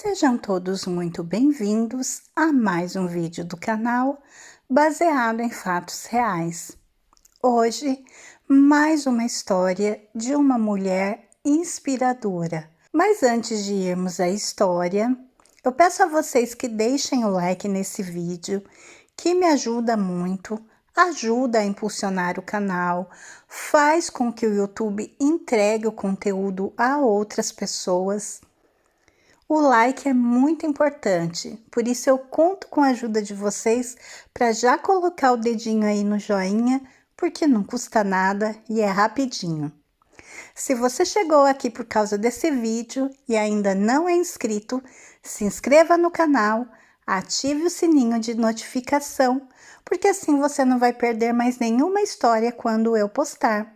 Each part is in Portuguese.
Sejam todos muito bem-vindos a mais um vídeo do canal baseado em fatos reais. Hoje, mais uma história de uma mulher inspiradora. Mas antes de irmos à história, eu peço a vocês que deixem o like nesse vídeo, que me ajuda muito, ajuda a impulsionar o canal, faz com que o YouTube entregue o conteúdo a outras pessoas. O like é muito importante, por isso eu conto com a ajuda de vocês para já colocar o dedinho aí no joinha, porque não custa nada e é rapidinho. Se você chegou aqui por causa desse vídeo e ainda não é inscrito, se inscreva no canal, ative o sininho de notificação, porque assim você não vai perder mais nenhuma história quando eu postar.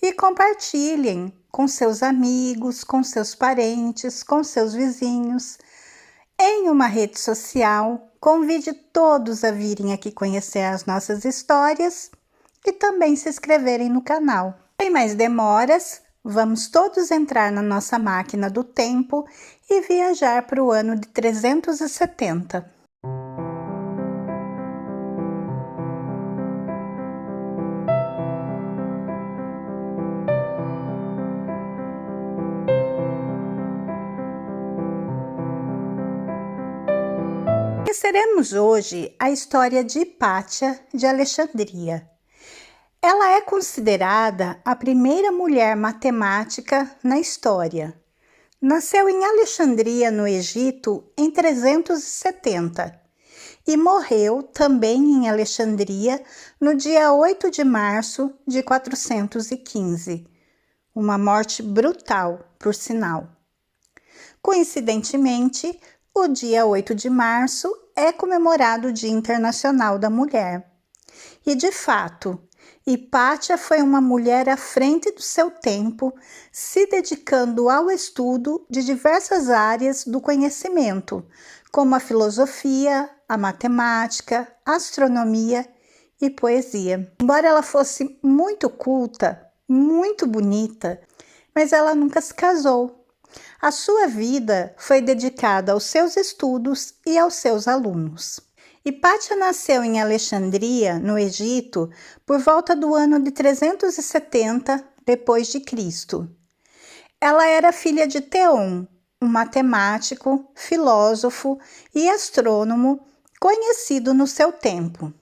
E compartilhem com seus amigos, com seus parentes, com seus vizinhos. Em uma rede social, convide todos a virem aqui conhecer as nossas histórias e também se inscreverem no canal. Sem mais demoras, vamos todos entrar na nossa máquina do tempo e viajar para o ano de 370. Conheceremos hoje a história de Hipátia de Alexandria. Ela é considerada a primeira mulher matemática na história. Nasceu em Alexandria, no Egito, em 370 e morreu também em Alexandria no dia 8 de março de 415. Uma morte brutal, por sinal. Coincidentemente, o dia 8 de março é comemorado o Dia Internacional da Mulher. E, de fato, Hipátia foi uma mulher à frente do seu tempo, se dedicando ao estudo de diversas áreas do conhecimento, como a filosofia, a matemática, a astronomia e poesia. Embora ela fosse muito culta, muito bonita, mas ela nunca se casou. A sua vida foi dedicada aos seus estudos e aos seus alunos. Hipátia nasceu em Alexandria, no Egito, por volta do ano de 370 depois de Cristo. Ela era filha de Teon, um matemático, filósofo e astrônomo conhecido no seu tempo.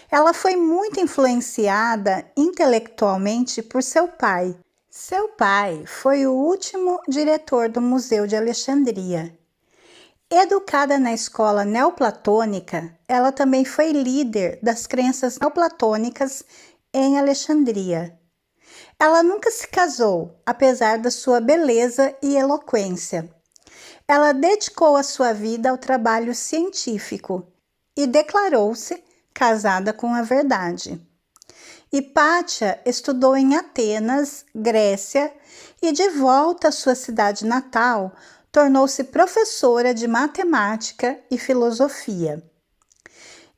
Ela foi muito influenciada intelectualmente por seu pai. Seu pai foi o último diretor do Museu de Alexandria. Educada na escola neoplatônica, ela também foi líder das crenças neoplatônicas em Alexandria. Ela nunca se casou, apesar da sua beleza e eloquência. Ela dedicou a sua vida ao trabalho científico e declarou-se casada com a verdade. Hipátia estudou em Atenas, Grécia, e de volta à sua cidade natal, tornou-se professora de matemática e filosofia.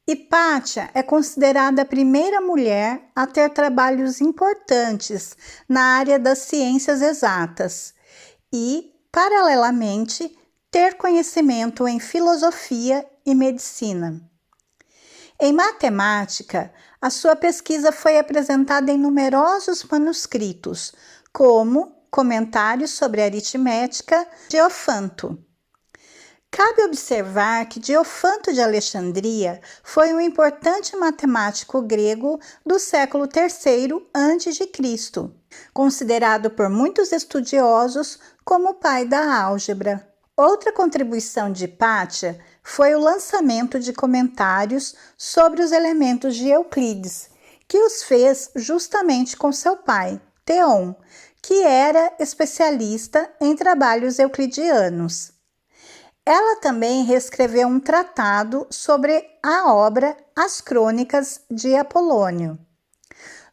Hipátia é considerada a primeira mulher a ter trabalhos importantes na área das ciências exatas e, paralelamente, ter conhecimento em filosofia e medicina. Em matemática, a sua pesquisa foi apresentada em numerosos manuscritos, como Comentários sobre Aritmética de Diofanto. Cabe observar que Diofanto de Alexandria foi um importante matemático grego do século III a.C., considerado por muitos estudiosos como o pai da álgebra. Outra contribuição de Hipátia foi o lançamento de comentários sobre os elementos de Euclides, que os fez justamente com seu pai, Teon, que era especialista em trabalhos euclidianos. Ela também reescreveu um tratado sobre a obra As Crônicas de Apolônio.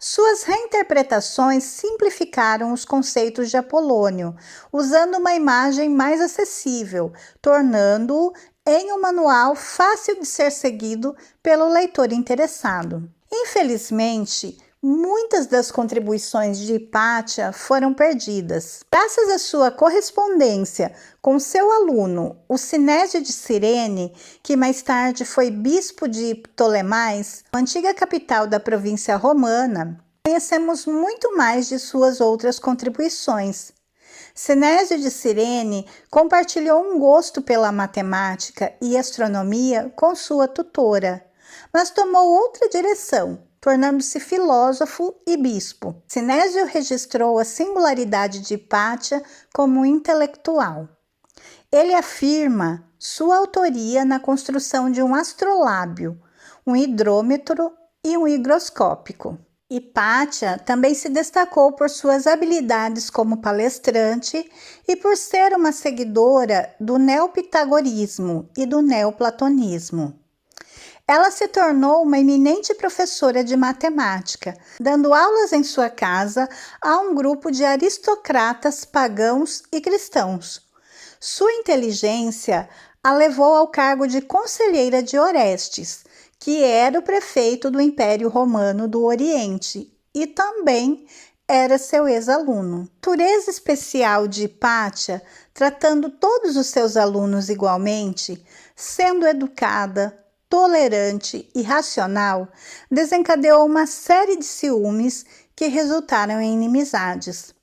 Suas reinterpretações simplificaram os conceitos de Apolônio, usando uma imagem mais acessível, tornando-o em um manual fácil de ser seguido pelo leitor interessado. Infelizmente, muitas das contribuições de Hipátia foram perdidas. Graças à sua correspondência com seu aluno, o Sinésio de Cirene, que mais tarde foi bispo de Ptolemais, antiga capital da província romana, conhecemos muito mais de suas outras contribuições. Sinésio de Cirene compartilhou um gosto pela matemática e astronomia com sua tutora, mas tomou outra direção, tornando-se filósofo e bispo. Sinésio registrou a singularidade de Hipátia como intelectual. Ele afirma sua autoria na construção de um astrolábio, um hidrômetro e um higroscópico. Hipátia também se destacou por suas habilidades como palestrante e por ser uma seguidora do neopitagorismo e do neoplatonismo. Ela se tornou uma eminente professora de matemática, dando aulas em sua casa a um grupo de aristocratas pagãos e cristãos. Sua inteligência a levou ao cargo de conselheira de Orestes, que era o prefeito do Império Romano do Oriente e também era seu ex-aluno. A natureza especial de Hipátia, tratando todos os seus alunos igualmente, sendo educada, tolerante e racional, desencadeou uma série de ciúmes que resultaram em inimizades.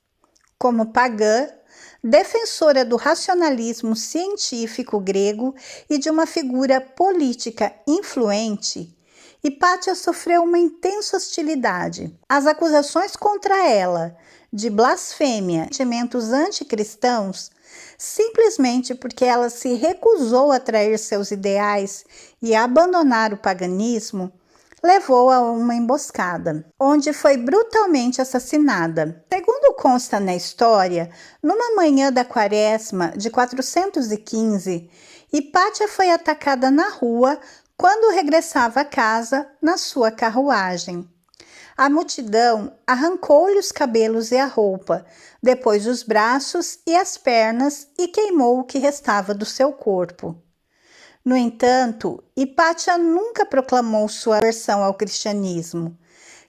Como pagã, defensora do racionalismo científico grego e de uma figura política influente, Hipátia sofreu uma intensa hostilidade. As acusações contra ela de blasfêmia e sentimentos anticristãos, simplesmente porque ela se recusou a trair seus ideais e a abandonar o paganismo, levou a uma emboscada, onde foi brutalmente assassinada. Segundo consta na história, numa manhã da quaresma de 415, Hipátia foi atacada na rua quando regressava a casa na sua carruagem. A multidão arrancou-lhe os cabelos e a roupa, depois os braços e as pernas e queimou o que restava do seu corpo. No entanto, Hipátia nunca proclamou sua aversão ao cristianismo.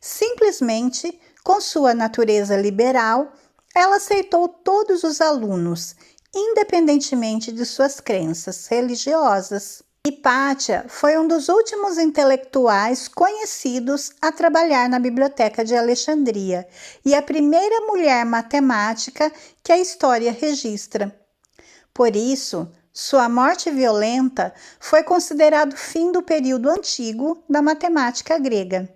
Simplesmente, com sua natureza liberal, ela aceitou todos os alunos, independentemente de suas crenças religiosas. Hipátia foi um dos últimos intelectuais conhecidos a trabalhar na Biblioteca de Alexandria e a primeira mulher matemática que a história registra. Por isso, sua morte violenta foi considerado o fim do período antigo da matemática grega.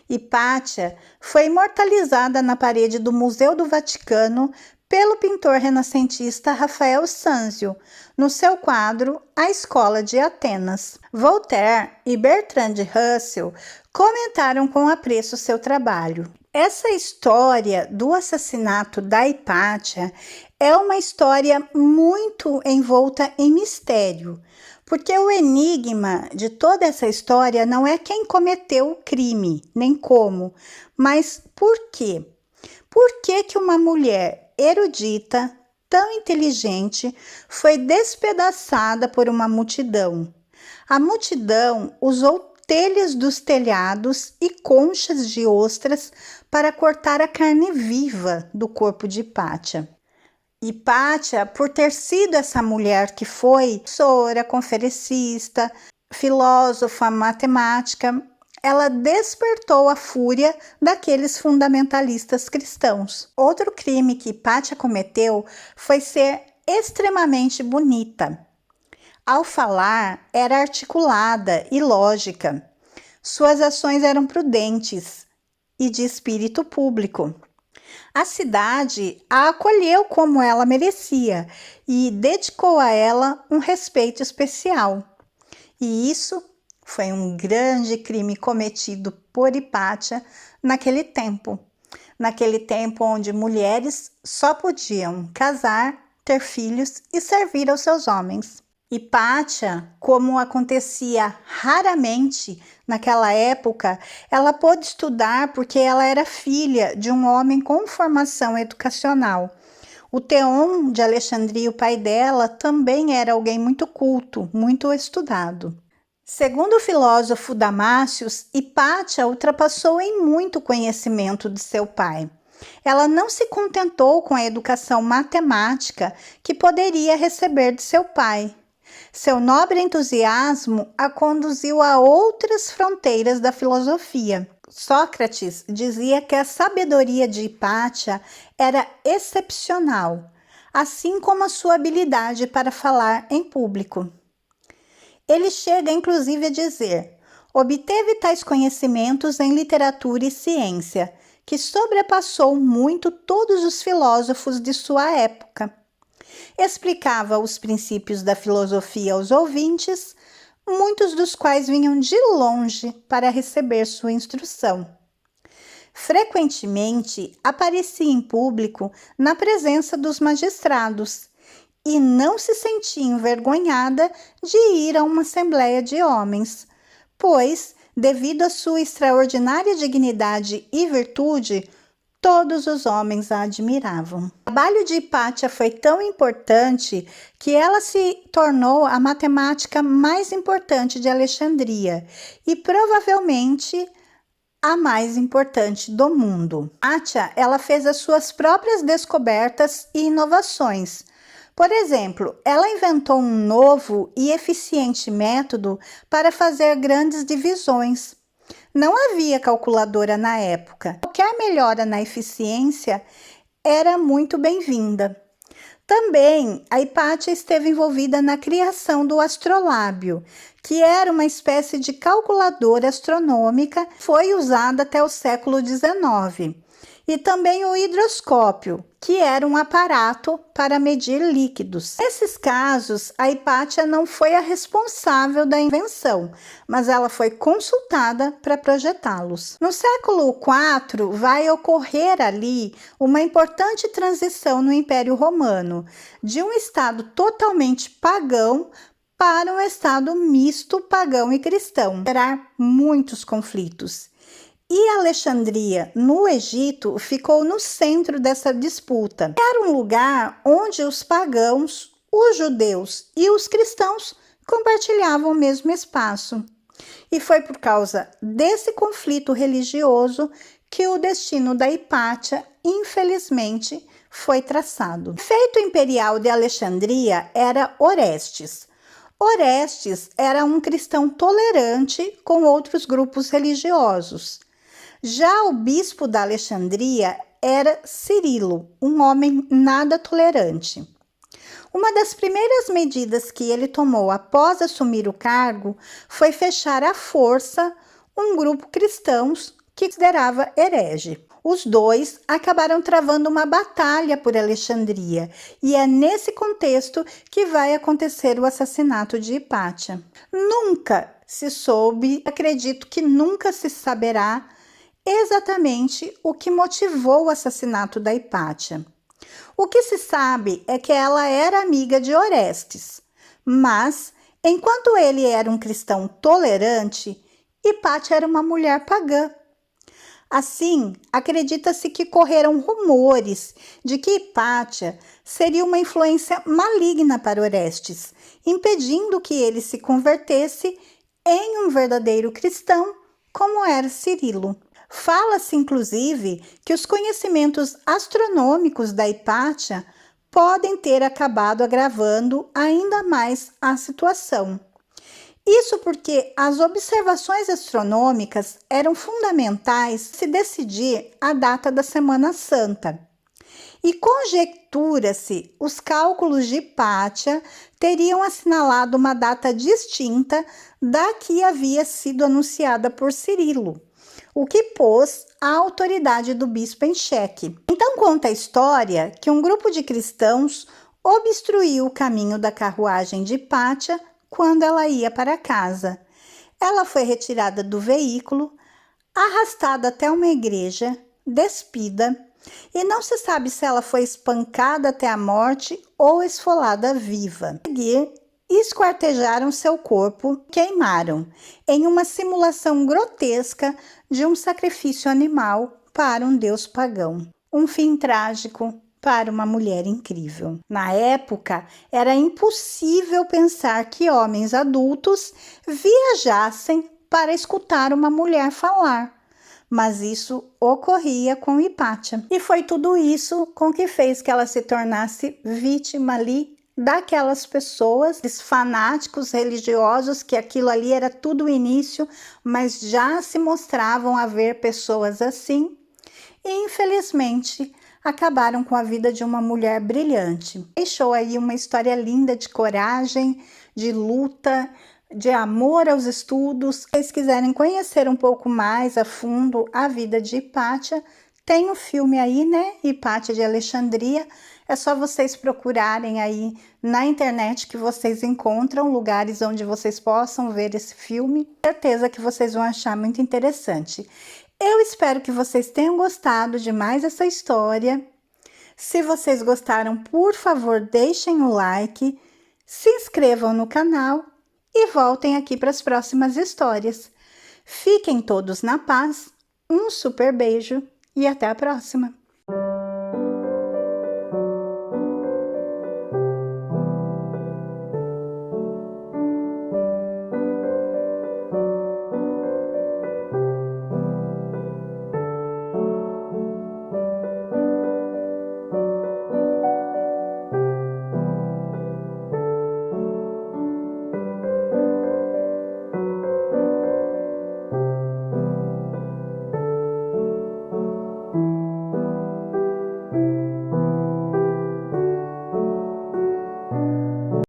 Hipátia foi imortalizada na parede do Museu do Vaticano pelo pintor renascentista Rafael Sanzio, no seu quadro A Escola de Atenas. Voltaire e Bertrand Russell comentaram com apreço seu trabalho. Essa história do assassinato da Hipátia é uma história muito envolta em mistério, porque o enigma de toda essa história não é quem cometeu o crime, nem como, mas por quê? Por que que uma mulher erudita, tão inteligente, foi despedaçada por uma multidão? A multidão usou telhas dos telhados e conchas de ostras para cortar a carne viva do corpo de Hipátia. Hipátia, por ter sido essa mulher que foi professora, conferencista, filósofa, matemática, ela despertou a fúria daqueles fundamentalistas cristãos. Outro crime que Hipátia cometeu foi ser extremamente bonita. Ao falar, era articulada e lógica. Suas ações eram prudentes e de espírito público. A cidade a acolheu como ela merecia e dedicou a ela um respeito especial. E isso foi um grande crime cometido por Hipátia naquele tempo onde mulheres só podiam casar, ter filhos e servir aos seus homens. Hipátia, como acontecia raramente naquela época, ela pôde estudar porque ela era filha de um homem com formação educacional. O Theon de Alexandria, o pai dela, também era alguém muito culto, muito estudado. Segundo o filósofo Damácios, Hipátia ultrapassou em muito o conhecimento de seu pai. Ela não se contentou com a educação matemática que poderia receber de seu pai. Seu nobre entusiasmo a conduziu a outras fronteiras da filosofia. Sócrates dizia que a sabedoria de Hipátia era excepcional, assim como a sua habilidade para falar em público. Ele chega inclusive a dizer: obteve tais conhecimentos em literatura e ciência, que sobrepassou muito todos os filósofos de sua época. Explicava os princípios da filosofia aos ouvintes, muitos dos quais vinham de longe para receber sua instrução. Frequentemente aparecia em público na presença dos magistrados e não se sentia envergonhada de ir a uma assembleia de homens, pois, devido à sua extraordinária dignidade e virtude, todos os homens a admiravam. O trabalho de Hipátia foi tão importante que ela se tornou a matemática mais importante de Alexandria e provavelmente a mais importante do mundo. Hipátia, ela fez as suas próprias descobertas e inovações. Por exemplo, ela inventou um novo e eficiente método para fazer grandes divisões. Não havia calculadora na época. Qualquer melhora na eficiência era muito bem-vinda. Também, a Hipátia esteve envolvida na criação do astrolábio, que era uma espécie de calculadora astronômica que foi usada até o século XIX. E também o hidroscópio, que era um aparato para medir líquidos. Nesses casos, a Hipátia não foi a responsável da invenção, mas ela foi consultada para projetá-los. No século IV, vai ocorrer ali uma importante transição no Império Romano, de um estado totalmente pagão para um estado misto pagão e cristão, gerar muitos conflitos. E Alexandria, no Egito, ficou no centro dessa disputa. Era um lugar onde os pagãos, os judeus e os cristãos compartilhavam o mesmo espaço. E foi por causa desse conflito religioso que o destino da Hipátia, infelizmente, foi traçado. O prefeito imperial de Alexandria era Orestes. Orestes era um cristão tolerante com outros grupos religiosos. Já o bispo da Alexandria era Cirilo, um homem nada tolerante. Uma das primeiras medidas que ele tomou após assumir o cargo foi fechar à força um grupo cristãos que considerava herege. Os dois acabaram travando uma batalha por Alexandria, e é nesse contexto que vai acontecer o assassinato de Hipátia. Nunca se soube, acredito que nunca se saberá exatamente o que motivou o assassinato da Hipátia. O que se sabe é que ela era amiga de Orestes, mas, enquanto ele era um cristão tolerante, Hipátia era uma mulher pagã. Assim, acredita-se que correram rumores de que Hipátia seria uma influência maligna para Orestes, impedindo que ele se convertesse em um verdadeiro cristão, como era Cirilo. Fala-se, inclusive, que os conhecimentos astronômicos da Hipátia podem ter acabado agravando ainda mais a situação. Isso porque as observações astronômicas eram fundamentais se decidir a data da Semana Santa. E conjectura-se os cálculos de Hipátia teriam assinalado uma data distinta da que havia sido anunciada por Cirilo, o que pôs a autoridade do bispo em xeque. Então conta a história que um grupo de cristãos obstruiu o caminho da carruagem de Hipátia quando ela ia para casa. Ela foi retirada do veículo, arrastada até uma igreja, despida, e não se sabe se ela foi espancada até a morte ou esfolada viva. A seguir, esquartejaram seu corpo, queimaram, em uma simulação grotesca de um sacrifício animal para um deus pagão. Um fim trágico para uma mulher incrível. Na época, era impossível pensar que homens adultos viajassem para escutar uma mulher falar. Mas isso ocorria com Hipátia. E foi tudo isso com que fez que ela se tornasse vítima ali daquelas pessoas, esses fanáticos religiosos, que aquilo ali era tudo o início, mas já se mostravam haver pessoas assim. E infelizmente acabaram com a vida de uma mulher brilhante. Deixou aí uma história linda de coragem, de luta, de amor aos estudos. Se vocês quiserem conhecer um pouco mais a fundo a vida de Hipátia, tem o filme aí, né? Hipátia de Alexandria. É só vocês procurarem aí na internet que vocês encontram lugares onde vocês possam ver esse filme. Certeza que vocês vão achar muito interessante. Eu espero que vocês tenham gostado de mais essa história. Se vocês gostaram, por favor, deixem o like, se inscrevam no canal e voltem aqui para as próximas histórias. Fiquem todos na paz, um super beijo e até a próxima!